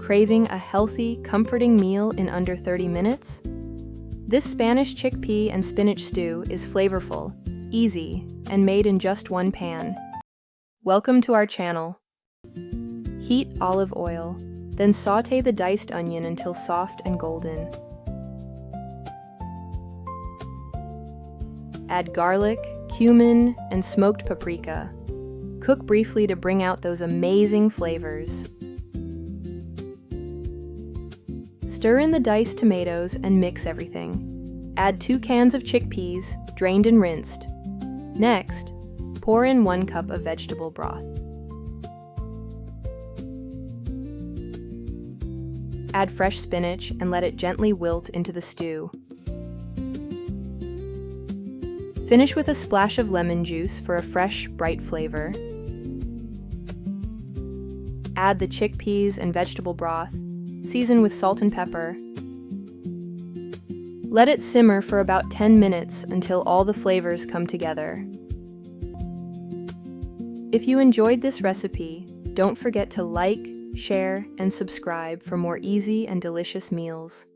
Craving a healthy, comforting meal in under 30 minutes? This Spanish chickpea and spinach stew is flavorful, easy, and made in just one pan. Welcome to our channel. Heat olive oil, then sauté the diced onion until soft and golden. Add garlic, cumin, and smoked paprika. Cook briefly to bring out those amazing flavors. Stir in the diced tomatoes and mix everything. Add 2 cans of chickpeas, drained and rinsed. Next, pour in 1 cup of vegetable broth. Add fresh spinach and let it gently wilt into the stew. Finish with a splash of lemon juice for a fresh, bright flavor. Add the chickpeas and vegetable broth. Season with salt and pepper. Let it simmer for about 10 minutes until all the flavors come together. If you enjoyed this recipe, don't forget to like, share, and subscribe for more easy and delicious meals.